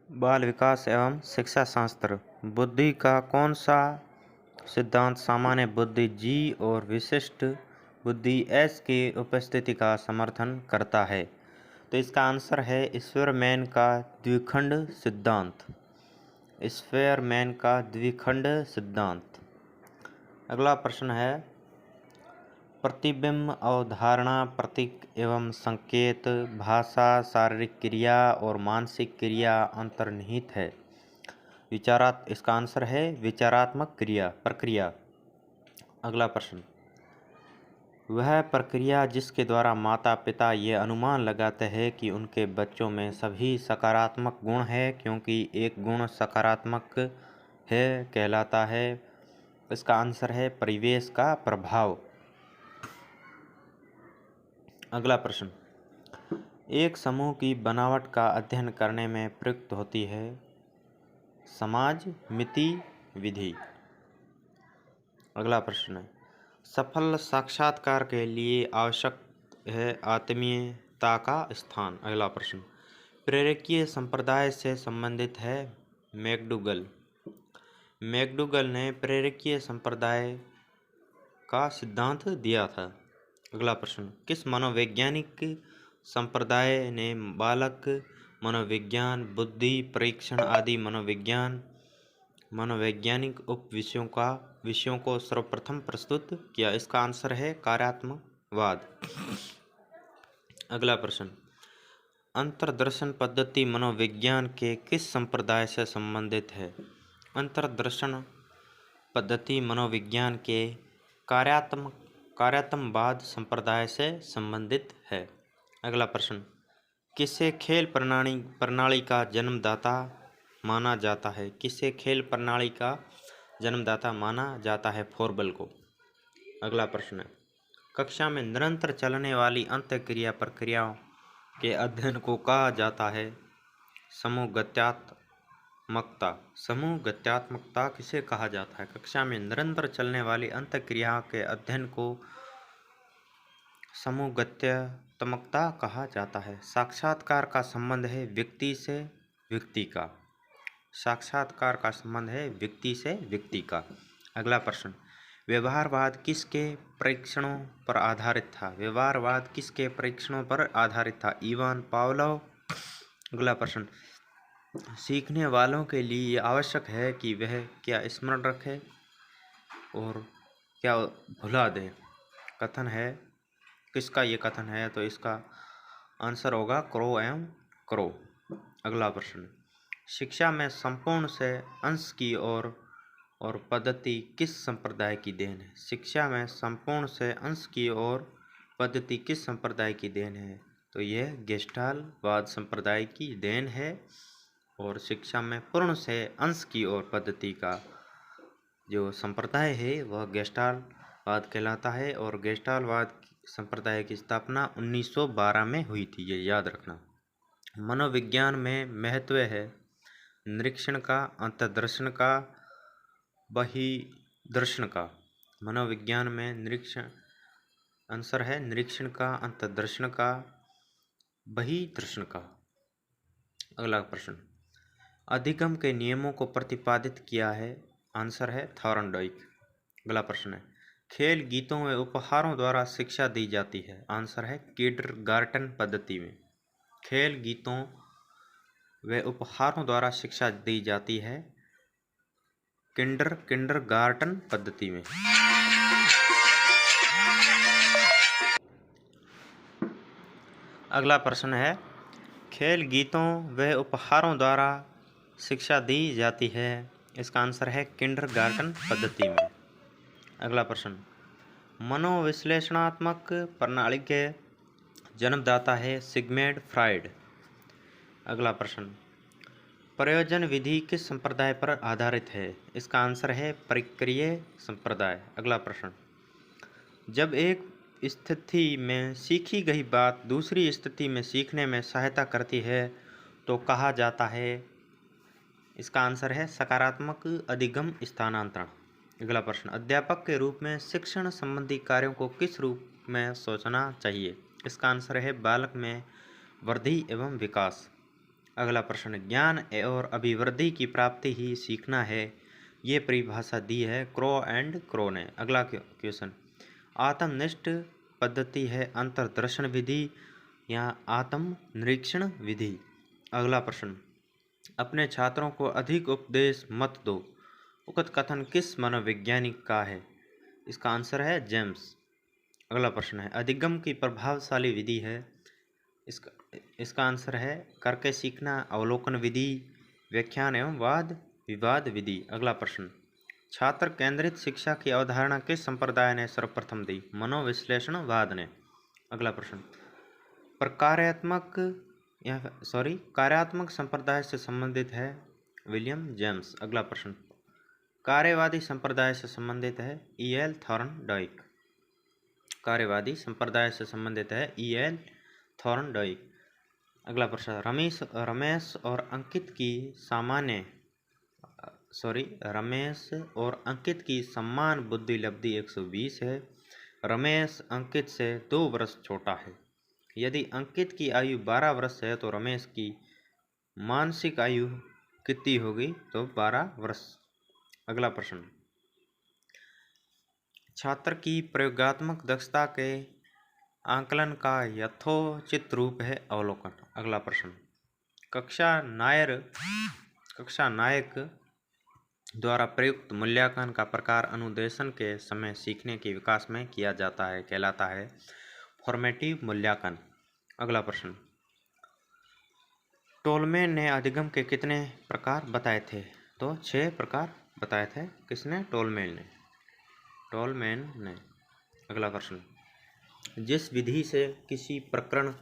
बाल विकास एवं शिक्षा शास्त्र। बुद्धि का कौन सा सिद्धांत सामान्य बुद्धि जी और विशिष्ट बुद्धि एस की उपस्थिति का समर्थन करता है? तो इसका आंसर है स्पेयरमैन का द्विखंड सिद्धांत। स्पेयरमैन का द्विखंड सिद्धांत। अगला प्रश्न है, प्रतिबिंब, अवधारणा, प्रतीक एवं संकेत, भाषा, शारीरिक क्रिया और मानसिक क्रिया अंतर्निहित है। इसका आंसर है विचारात्मक प्रक्रिया। अगला प्रश्न, वह प्रक्रिया जिसके द्वारा माता पिता ये अनुमान लगाते हैं कि उनके बच्चों में सभी सकारात्मक गुण है क्योंकि एक गुण सकारात्मक है कहलाता है। इसका आंसर है परिवेश का प्रभाव। अगला प्रश्न, एक समूह की बनावट का अध्ययन करने में प्रयुक्त होती है समाज मिति विधि। अगला प्रश्न है, सफल साक्षात्कार के लिए आवश्यक है आत्मीयता का स्थान। अगला प्रश्न, प्रेरकीय संप्रदाय से संबंधित है मैकडूगल। मैकडूगल ने प्रेरकीय संप्रदाय का सिद्धांत दिया था। अगला प्रश्न, किस मनोवैज्ञानिक संप्रदाय ने बालक मनोविज्ञान, बुद्धि परीक्षण आदि मनोवैज्ञानिक उप विषयों को सर्वप्रथम प्रस्तुत किया? इसका आंसर है कार्यात्मकवाद। अगला प्रश्न, अंतर्दर्शन पद्धति मनोविज्ञान के किस संप्रदाय से संबंधित है? अंतर्दर्शन पद्धति मनोविज्ञान के कार्यात्मकवाद संप्रदाय से संबंधित है। अगला प्रश्न, किसे खेल प्रणाली का जन्मदाता माना जाता है? किसे खेल प्रणाली का जन्मदाता माना जाता है? फोरबल को। अगला प्रश्न है, कक्षा में निरंतर चलने वाली अंतःक्रिया प्रक्रियाओं के अध्ययन को कहा जाता है समूहगत्यात्मकता किसे कहा जाता है? कक्षा में निरंतर चलने वाली अंतःक्रियाओं के अध्ययन को समूहगत्यात्मकता कहा जाता है। साक्षात्कार का संबंध है व्यक्ति से व्यक्ति का। साक्षात्कार का संबंध है व्यक्ति से व्यक्ति का। अगला प्रश्न, व्यवहारवाद किसके परीक्षणों पर आधारित था? व्यवहारवाद किसके परीक्षणों पर आधारित था? Ivan Pavlov. अगला प्रश्न, सीखने वालों के लिए ये आवश्यक है कि वह क्या स्मरण रखें और क्या भुला दें? कथन है, किसका ये कथन है? तो इसका आंसर होगा क्रो एवं क्रो। अगला प्रश्न, शिक्षा में संपूर्ण से अंश की और पद्धति किस संप्रदाय की देन है? शिक्षा में संपूर्ण से अंश की और पद्धति किस संप्रदाय की देन है? तो यह गेस्टाल्टवाद संप्रदाय की देन है। और शिक्षा में पूर्ण से अंश की और पद्धति का जो संप्रदाय है वह गेस्टाल्टवाद कहलाता है। और गेस्टाल्टवाद संप्रदाय की स्थापना 1912 में हुई थी, ये याद रखना। मनोविज्ञान में महत्व है निरीक्षण का, अंतर्दर्शन का, बहिर्दर्शन का। मनोविज्ञान में निरीक्षण, आंसर है निरीक्षण का, अंतर्दर्शन का, बहिर्दर्शन का। अगला प्रश्न, अधिगम के नियमों को प्रतिपादित किया है? आंसर है थॉर्नडाइक। अगला प्रश्न है, खेल गीतों व उपहारों द्वारा शिक्षा दी जाती है? आंसर है किंडरगार्टन पद्धति में। खेल गीतों व उपहारों द्वारा शिक्षा दी जाती है किंडरगार्टन पद्धति में। अगला प्रश्न है, खेल गीतों व उपहारों द्वारा शिक्षा दी जाती है? इसका आंसर है किंडरगार्टन पद्धति में। अगला प्रश्न, मनोविश्लेषणात्मक प्रणाली के जन्मदाता है सिगमंड फ्रायड। अगला प्रश्न, प्रयोजन विधि किस संप्रदाय पर आधारित है? इसका आंसर है प्रक्रिया संप्रदाय। अगला प्रश्न, जब एक स्थिति में सीखी गई बात दूसरी स्थिति में सीखने में सहायता करती है तो कहा जाता है? इसका आंसर है सकारात्मक अधिगम स्थानांतरण। अगला प्रश्न, अध्यापक के रूप में शिक्षण संबंधी कार्यों को किस रूप में सोचना चाहिए? इसका आंसर है बालक में वृद्धि एवं विकास। अगला प्रश्न, ज्ञान और अभिवृद्धि की प्राप्ति ही सीखना है, ये परिभाषा दी है क्रो एंड क्रो ने। अगला क्वेश्चन, आत्मनिष्ठ पद्धति है अंतर्दर्शन विधि या आत्म निरीक्षण विधि। अगला प्रश्न, अपने छात्रों को अधिक उपदेश मत दो, उक्त कथन किस मनोवैज्ञानिक का है? इसका आंसर है जेम्स। अगला प्रश्न है, अधिगम की प्रभावशाली विधि है, इसका आंसर है करके सीखना, अवलोकन विधि, व्याख्यान एवं वाद विवाद विधि। अगला प्रश्न, छात्र केंद्रित शिक्षा की अवधारणा किस संप्रदाय ने सर्वप्रथम दी? मनोविश्लेषणवाद ने। अगला प्रश्न, कार्यात्मक संप्रदाय से संबंधित है विलियम जेम्स। अगला प्रश्न, कार्यवादी संप्रदाय से संबंधित है ई.एल. थॉर्नडाइक। कार्यवादी संप्रदाय से संबंधित है ई.एल. थॉर्नडाइक। अगला प्रश्न, रमेश और अंकित की समान बुद्धि लब्धि 120 है। रमेश अंकित से 2 वर्ष छोटा है। यदि अंकित की आयु 12 वर्ष है तो रमेश की मानसिक आयु कितनी होगी? तो 12 वर्ष। अगला प्रश्न, छात्र की प्रयोगात्मक दक्षता के आकलन का यथोचित रूप है अवलोकन। अगला प्रश्न, कक्षा नायक द्वारा प्रयुक्त मूल्यांकन का प्रकार अनुदेशन के समय सीखने के विकास में किया जाता है कहलाता है फॉर्मेटिव मूल्यांकन। अगला प्रश्न, टोलमैन ने अधिगम के कितने प्रकार बताए थे? तो 6 प्रकार बताए थे। किसने? टोलमैन ने। अगला प्रश्न, जिस विधि से किसी प्रकरण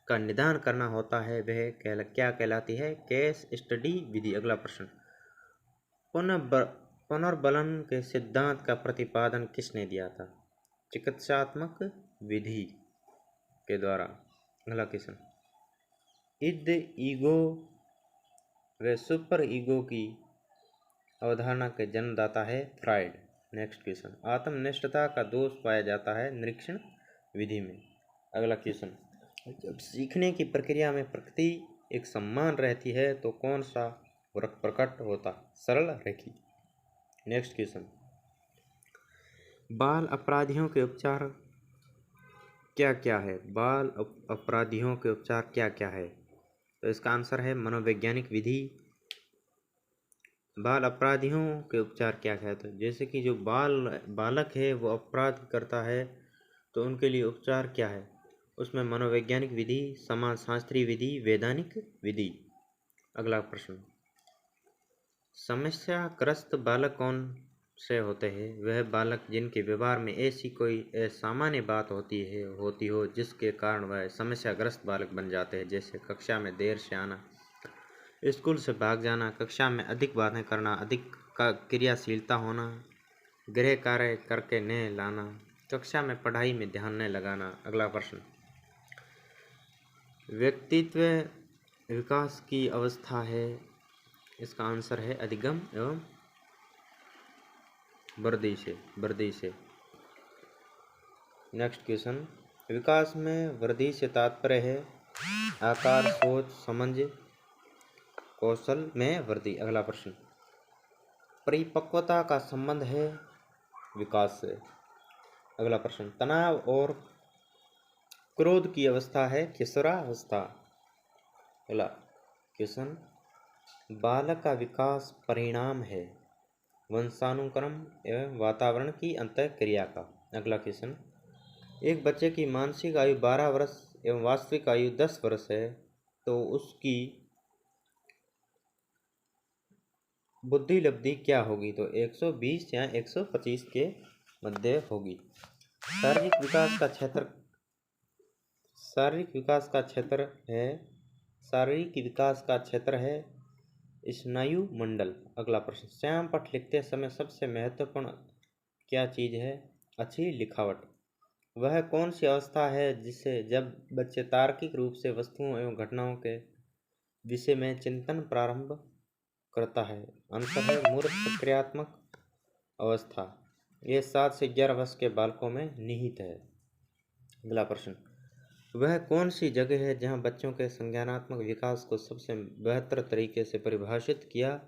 का निदान करना होता है वह क्या कहलाती है? केस स्टडी विधि। अगला प्रश्न, पुनर्बलन के सिद्धांत का प्रतिपादन किसने दिया था? चिकित्सात्मक विधि के द्वारा। अगला क्वेश्चन, ईद, ईगो व सुपर ईगो की अवधारणा के जन्मदाता है फ्राइड। नेक्स्ट क्वेश्चन, आत्मनिष्ठता का दोष पाया जाता है निरीक्षण विधि में। अगला क्वेश्चन, जब सीखने की प्रक्रिया में प्रकृति एक समान रहती है तो कौन सा फर्क प्रकट होता? सरल रेखी। नेक्स्ट क्वेश्चन, बाल अपराधियों के उपचार क्या क्या है? बाल अपराधियों के उपचार क्या क्या है? तो इसका आंसर है मनोवैज्ञानिक विधि। बाल अपराधियों के उपचार क्या क्या है? तो जैसे कि जो बालक है वो अपराध करता है तो उनके लिए उपचार क्या है? उसमें मनोवैज्ञानिक विधि, समाजशास्त्रीय विधि, वैधानिक विधि। अगला प्रश्न, समस्याग्रस्त बालक कौन से होते हैं? वह बालक जिनके व्यवहार में ऐसी कोई असामान्य बात होती हो जिसके कारण वह समस्याग्रस्त बालक बन जाते हैं, जैसे कक्षा में देर से आना, स्कूल से भाग जाना, कक्षा में अधिक बातें करना, अधिक क्रियाशीलता होना, गृह कार्य करके न लाना, कक्षा में पढ़ाई में ध्यान न लगाना। अगला प्रश्न, व्यक्तित्व विकास की अवस्था है, इसका आंसर है अधिगम एवं वृद्धि से। नेक्स्ट क्वेश्चन, विकास में वृद्धि से तात्पर्य है आकार, सोच, समझ, कौशल में वृद्धि। अगला प्रश्न, परिपक्वता का संबंध है विकास से। अगला प्रश्न, तनाव और क्रोध की अवस्था है किशोरावस्था। अगला क्वेश्चन, बालक का विकास परिणाम है वंशानुक्रम एवं वातावरण की अंतःक्रिया का। अगला क्वेश्चन, एक बच्चे की मानसिक आयु 12 वर्ष एवं वास्तविक आयु 10 वर्ष है तो उसकी बुद्धि लब्धि क्या होगी? तो 120 या 125 के मध्य होगी। शारीरिक विकास का क्षेत्र है स्नायु मंडल। अगला प्रश्न, श्याम पट लिखते समय सबसे महत्वपूर्ण क्या चीज़ है? अच्छी लिखावट। वह कौन सी अवस्था है जिससे जब बच्चे तार्किक रूप से वस्तुओं एवं घटनाओं के विषय में चिंतन प्रारंभ करता है? आंसर है मूर्त प्रक्रियात्मक अवस्था। यह 7 से 11 वर्ष के बालकों में निहित है। अगला प्रश्न, वह कौन सी जगह है जहाँ बच्चों के संज्ञानात्मक विकास को सबसे बेहतर तरीके से परिभाषित किया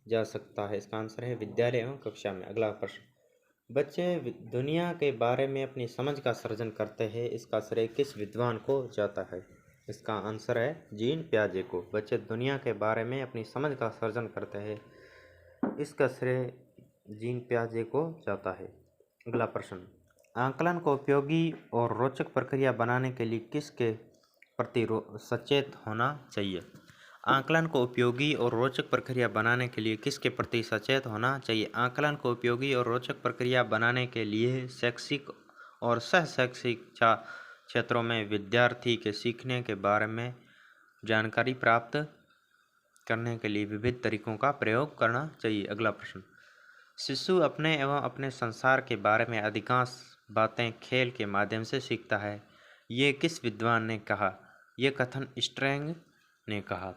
जा सकता है? इसका आंसर है विद्यालय एवं कक्षा में। अगला प्रश्न, बच्चे दुनिया के बारे में अपनी समझ का सृजन करते हैं, इसका श्रेय किस विद्वान को जाता है? इसका आंसर है जीन पियाजे को। बच्चे दुनिया के बारे में अपनी समझ का सृजन करते हैं, इसका श्रेय जीन पियाजे को जाता है। अगला प्रश्न, आकलन को उपयोगी और रोचक प्रक्रिया बनाने के लिए किसके प्रति सचेत होना चाहिए? आकलन को उपयोगी और रोचक प्रक्रिया बनाने के लिए किसके प्रति सचेत होना चाहिए? आकलन को उपयोगी और रोचक प्रक्रिया बनाने के लिए शैक्षिक और सह शैक्षिक क्षेत्रों में विद्यार्थी के सीखने के बारे में जानकारी प्राप्त करने के लिए विविध तरीकों का प्रयोग करना चाहिए। अगला प्रश्न, शिशु अपने एवं अपने संसार के बारे में अधिकांश बातें खेल के माध्यम से सीखता है, ये किस विद्वान ने कहा? ये कथन स्ट्रैंग ने कहा।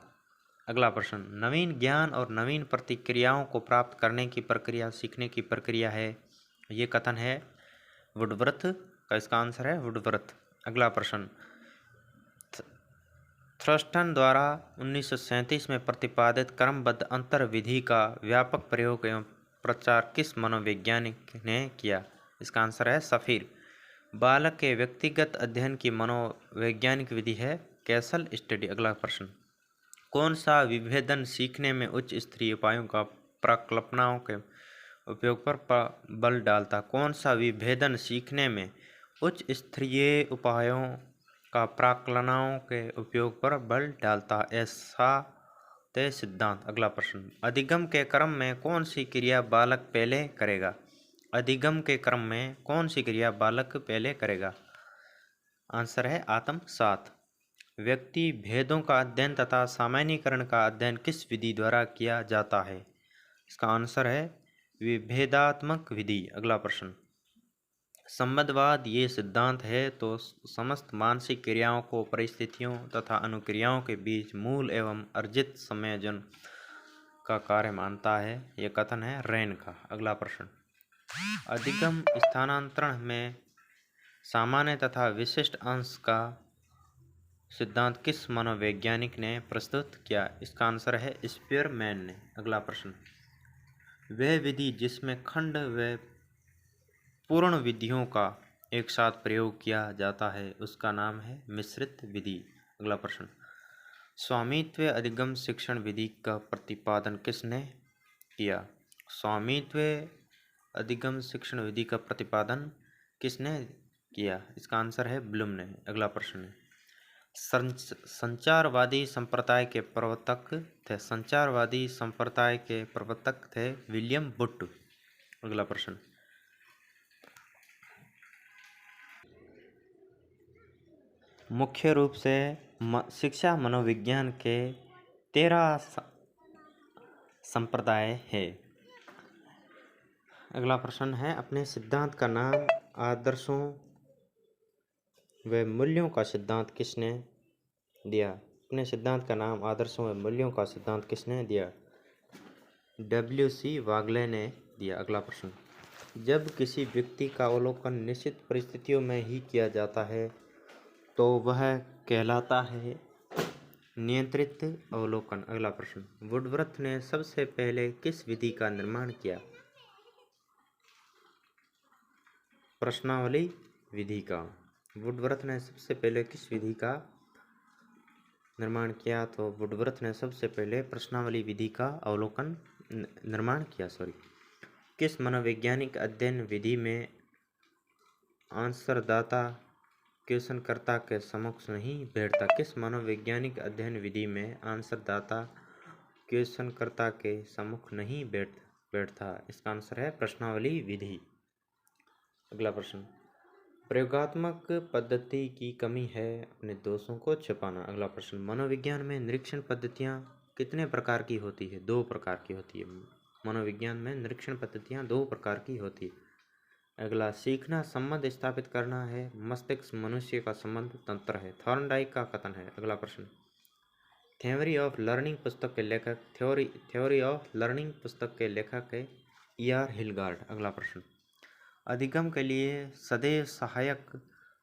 अगला प्रश्न, नवीन ज्ञान और नवीन प्रतिक्रियाओं को प्राप्त करने की प्रक्रिया सीखने की प्रक्रिया है, ये कथन है वुडवर्थ का। इसका आंसर है वुडवर्थ। अगला प्रश्न, थ्रस्टन द्वारा 1937 में प्रतिपादित क्रमबद्ध अंतर विधि का व्यापक प्रयोग एवं प्रचार किस मनोवैज्ञानिक ने किया? इसका आंसर है सफीर। बालक के व्यक्तिगत अध्ययन की मनोवैज्ञानिक विधि है कैसल स्टडी। अगला प्रश्न, कौन सा विभेदन सीखने में उच्च स्तरीय उपायों का प्रकल्पनाओं के उपयोग पर बल डालता? कौन सा विभेदन सीखने में उच्च स्तरीय उपायों का प्राक्कलनाओं के उपयोग पर बल डालता? ऐसा तय सिद्धांत। अगला प्रश्न, अधिगम के क्रम में कौन सी क्रिया बालक पहले करेगा? अधिगम के क्रम में कौन सी क्रिया बालक पहले करेगा? आंसर है आत्मसात। व्यक्ति भेदों का अध्ययन तथा सामान्यीकरण का अध्ययन किस विधि द्वारा किया जाता है? इसका आंसर है विभेदात्मक विधि। अगला प्रश्न, संबंधवाद ये सिद्धांत है तो समस्त मानसिक क्रियाओं को परिस्थितियों तथा अनुक्रियाओं के बीच मूल एवं अर्जित संयोजन का कार्य मानता है, यह कथन है रेन का। अगला प्रश्न, अधिगम स्थानांतरण में सामान्य तथा विशिष्ट अंश का सिद्धांत किस मनोवैज्ञानिक ने प्रस्तुत किया? इसका आंसर है स्पीयरमैन ने। अगला प्रश्न, वह विधि जिसमें खंड व पूर्ण विधियों का एक साथ प्रयोग किया जाता है, उसका नाम है मिश्रित विधि। अगला प्रश्न, स्वामित्व अधिगम शिक्षण विधि का प्रतिपादन किसने किया? स्वामित्व अधिगम शिक्षण विधि का प्रतिपादन किसने किया? इसका आंसर है ब्लूम ने। अगला प्रश्न है, संचारवादी संप्रदाय के प्रवर्तक थे। संचारवादी संप्रदाय के प्रवर्तक थे विलियम बुट। अगला प्रश्न, मुख्य रूप से शिक्षा मनोविज्ञान के 13 संप्रदाय है। अगला प्रश्न है, अपने सिद्धांत का नाम आदर्शों व मूल्यों का सिद्धांत किसने दिया? अपने सिद्धांत का नाम आदर्शों व मूल्यों का सिद्धांत किसने दिया? W.C. वागले ने दिया। अगला प्रश्न, जब किसी व्यक्ति का अवलोकन निश्चित परिस्थितियों में ही किया जाता है तो वह कहलाता है नियंत्रित अवलोकन। अगला प्रश्न, वुडवर्थ ने सबसे पहले किस विधि का निर्माण किया? प्रश्नावली विधि का। वुडवर्थ ने सबसे पहले किस विधि का निर्माण किया? तो वुडवर्थ ने सबसे पहले प्रश्नावली विधि का अवलोकन निर्माण किया। किस मनोवैज्ञानिक अध्ययन विधि में आंसरदाता क्वेश्चनकर्ता के समक्ष नहीं बैठता? किस मनोवैज्ञानिक अध्ययन विधि में आंसरदाता क्वेश्चनकर्ता के सम्मुख नहीं बैठता? इसका आंसर है प्रश्नावली विधि। अगला प्रश्न, प्रयोगात्मक पद्धति की कमी है अपने दोषों को छिपाना। अगला प्रश्न, मनोविज्ञान में निरीक्षण पद्धतियाँ कितने प्रकार की होती है? 2 प्रकार की होती है। मनोविज्ञान में निरीक्षण पद्धतियाँ 2 प्रकार की होती है। अगला, सीखना संबंध स्थापित करना है, मस्तिष्क मनुष्य का संबंध तंत्र है, थॉर्नडाइक का कथन है। अगला प्रश्न, थ्योरी ऑफ लर्निंग पुस्तक के लेखक थ्योरी ऑफ लर्निंग पुस्तक के लेखक है E.R. हिलगार्ड। अगला प्रश्न, अधिगम के लिए सदैव सहायक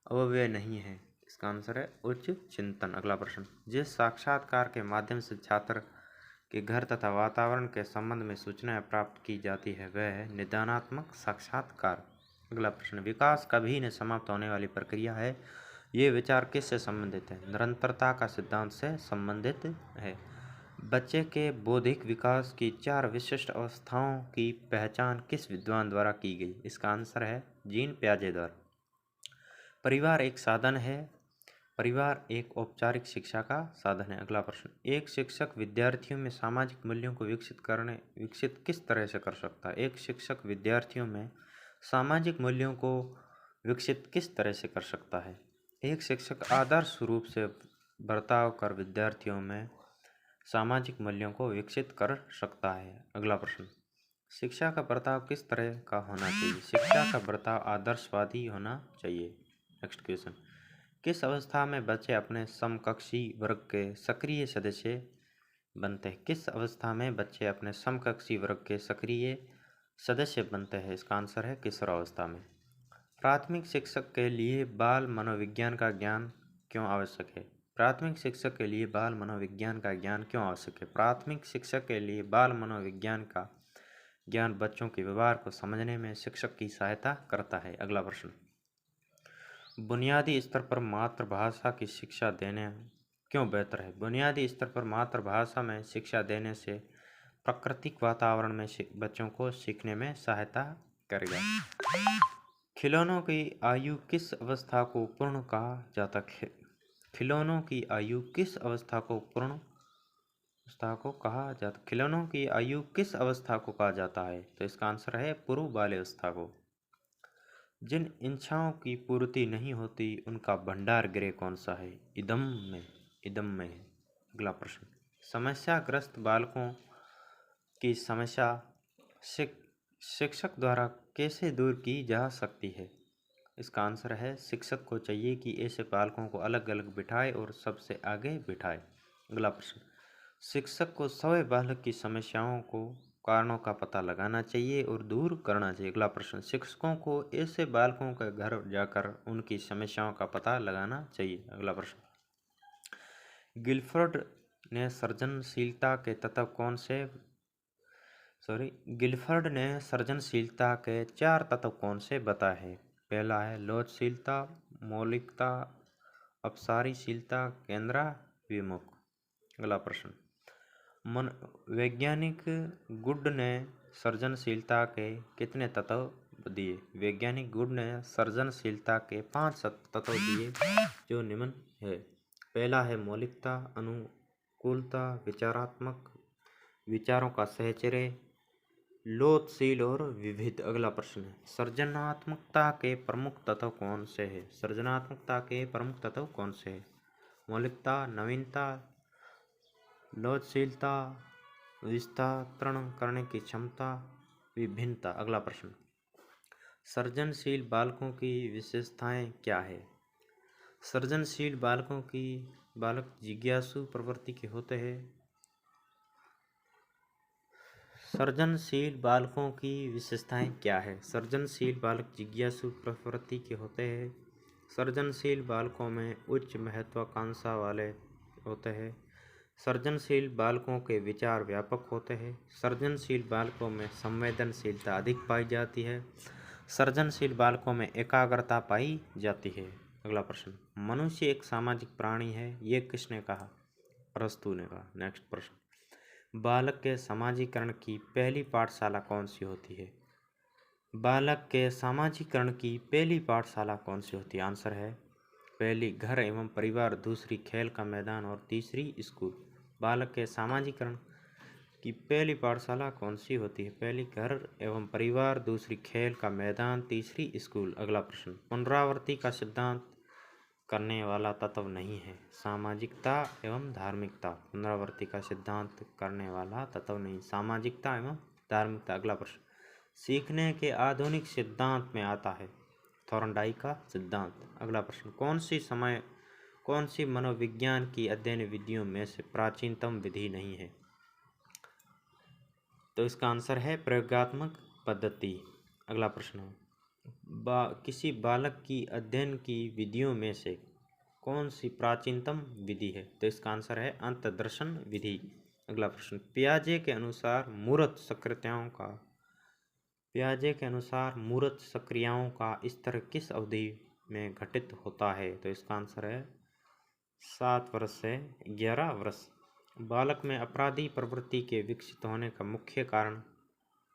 अवयव नहीं है। इसका आंसर है उच्च चिंतन। अगला प्रश्न, जिस साक्षात्कार के माध्यम से छात्र के घर तथा वातावरण के संबंध में सूचनाएं प्राप्त की जाती है वह है निदानात्मक साक्षात्कार। अगला प्रश्न, विकास कभी न समाप्त होने वाली प्रक्रिया है, ये विचार किससे संबंधित है? निरंतरता का सिद्धांत से संबंधित है। बच्चे के बौद्धिक विकास की 4 विशिष्ट अवस्थाओं की पहचान किस विद्वान द्वारा की गई? इसका आंसर है जीन पियाजे द्वारा। परिवार एक साधन है, परिवार एक औपचारिक शिक्षा का साधन है। अगला प्रश्न, एक शिक्षक विद्यार्थियों में सामाजिक मूल्यों को विकसित किस तरह से कर सकता है? एक शिक्षक विद्यार्थियों में सामाजिक मूल्यों को विकसित किस तरह से कर सकता है? एक शिक्षक आदर्श रूप से बर्ताव कर विद्यार्थियों में सामाजिक मूल्यों को विकसित कर सकता है। अगला प्रश्न, शिक्षा का बर्ताव किस तरह का होना चाहिए? शिक्षा का बर्ताव आदर्शवादी होना चाहिए। नेक्स्ट क्वेश्चन, किस अवस्था में बच्चे अपने समकक्षी वर्ग के सक्रिय सदस्य बनते हैं? किस अवस्था में बच्चे अपने समकक्षी वर्ग के सक्रिय सदस्य बनते हैं? इसका आंसर है किशोरावस्था में। प्राथमिक शिक्षक के लिए बाल मनोविज्ञान का ज्ञान क्यों आवश्यक है? प्राथमिक शिक्षक के लिए बाल मनोविज्ञान का ज्ञान क्यों आवश्यक है? प्राथमिक शिक्षक के लिए बाल मनोविज्ञान का ज्ञान बच्चों के व्यवहार को समझने में शिक्षक की सहायता करता है। अगला प्रश्न, बुनियादी स्तर पर मातृभाषा की शिक्षा देने क्यों बेहतर है? बुनियादी स्तर पर मातृभाषा में शिक्षा देने से प्राकृतिक वातावरण में बच्चों को सीखने में सहायता करेगा। खिलौनों की आयु किस अवस्था को पूर्ण कहा जाता है? खिलौनों की आयु किस अवस्था को कहा जाता? खिलौनों की आयु किस अवस्था को कहा जाता है? तो इसका आंसर है पूर्व बाल्यावस्था को। जिन इच्छाओं की पूर्ति नहीं होती उनका भंडार गृह कौन सा है? इदम में है। अगला प्रश्न, समस्याग्रस्त बालकों की समस्या शिक्षक द्वारा कैसे दूर की जा सकती है? इसका आंसर है शिक्षक को चाहिए कि ऐसे बालकों को अलग अलग बिठाए और सबसे आगे बिठाए। अगला प्रश्न, शिक्षक को सभी बालक की समस्याओं को कारणों का पता लगाना चाहिए और दूर करना चाहिए। अगला प्रश्न, शिक्षकों को ऐसे बालकों के घर जाकर उनकी समस्याओं का पता लगाना चाहिए। अगला प्रश्न, गिलफर्ड ने सृजनशीलता के 4 तत्व कौन से बताए हैं? पहला है लोचशीलता, मौलिकता, अपसारीशीलता, केंद्राभिमुख। अगला प्रश्न, वैज्ञानिक गुड ने सृजनशीलता के कितने तत्व दिए? वैज्ञानिक गुड ने सृजनशीलता के 5 तत्व दिए जो निम्न है। पहला है मौलिकता, अनुकूलता, विचारात्मक, विचारों का सहचर्य, लोचशील और विविध। अगला प्रश्न है सृजनात्मकता के प्रमुख तत्व कौन से हैं? सृजनात्मकता के प्रमुख तत्व कौन से हैं? मौलिकता, नवीनता, लोचशीलता, विस्तारण करने की क्षमता, विभिन्नता। अगला प्रश्न, सृजनशील बालकों की विशेषताएं क्या है? सृजनशील बालक जिज्ञासु प्रवृत्ति के होते हैं। सृजनशील बालकों की विशेषताएं क्या है? सृजनशील बालक जिज्ञासु प्रवृत्ति के होते हैं। सृजनशील बालकों में उच्च महत्वाकांक्षा वाले होते हैं। सृजनशील बालकों के विचार व्यापक होते हैं। सृजनशील बालकों में संवेदनशीलता अधिक पाई जाती है। सृजनशील बालकों में एकाग्रता पाई जाती है। अगला प्रश्न, मनुष्य एक सामाजिक प्राणी है, ये किसने कहा? अरस्तू ने कहा। नेक्स्ट प्रश्न, बालक के सामाजिकरण की पहली पाठशाला कौन सी होती है? बालक के सामाजिकरण की पहली पाठशाला कौन सी होती है? आंसर है पहली घर एवं परिवार, दूसरी खेल का मैदान और तीसरी स्कूल। बालक के सामाजिकरण की पहली पाठशाला कौन सी होती है? पहली घर एवं परिवार, दूसरी खेल का मैदान, तीसरी स्कूल। अगला प्रश्न, पुनरावृत्ति का सिद्धांत करने वाला तत्व नहीं है। सामाजिकता एवं धार्मिकता। पुनरावृत्ति का सिद्धांत करने वाला तत्व नहीं, सामाजिकता एवं धार्मिकता। अगला प्रश्न, सीखने के आधुनिक सिद्धांत में आता है थॉर्नडाइक का सिद्धांत। अगला प्रश्न, कौन सी मनोविज्ञान की अध्ययन विधियों में से प्राचीनतम विधि नहीं है? तो इसका आंसर है प्रयोगात्मक पद्धति। अगला प्रश्न, किसी बालक की अध्ययन की विधियों में से कौन सी प्राचीनतम विधि है? तो इसका आंसर है अंतर्दर्शन विधि। अगला प्रश्न, पियाजे के अनुसार मूर्त सक्रियाओं का स्तर किस अवधि में घटित होता है? तो इसका आंसर है 7 वर्ष से 11 वर्ष। बालक में अपराधी प्रवृत्ति के विकसित होने का मुख्य कारण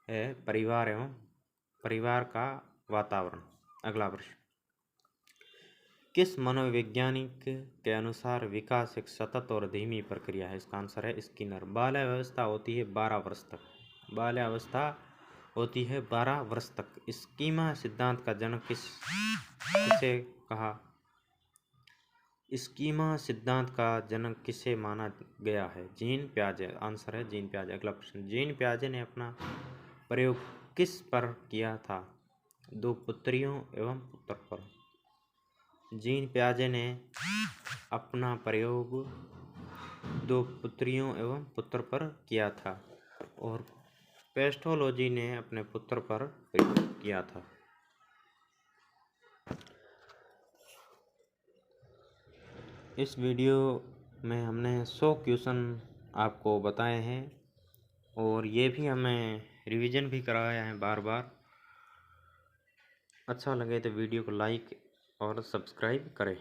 है परिवार का वातावरण। अगला प्रश्न, किस मनोवैज्ञानिक के अनुसार विकास एक सतत और धीमी प्रक्रिया है? इसका आंसर है स्किनर। बाल्यावस्था होती है 12 वर्ष तक। स्कीमा सिद्धांत का जनक किसे माना गया है? जीन पियाजे। आंसर है जीन पियाजे। अगला प्रश्न, जीन पियाजे ने अपना प्रयोग किस पर किया था? 2 पुत्रियों एवं पुत्र पर। जीन पियाजे ने अपना प्रयोग 2 पुत्रियों एवं पुत्र पर किया था और पेस्टोलॉजी ने अपने पुत्र पर प्रयोग किया था। इस वीडियो में हमने 100 क्वेश्चन आपको बताए हैं और ये भी हमें रिवीजन भी कराया है बार बार। अच्छा लगे तो वीडियो को लाइक और सब्सक्राइब करें।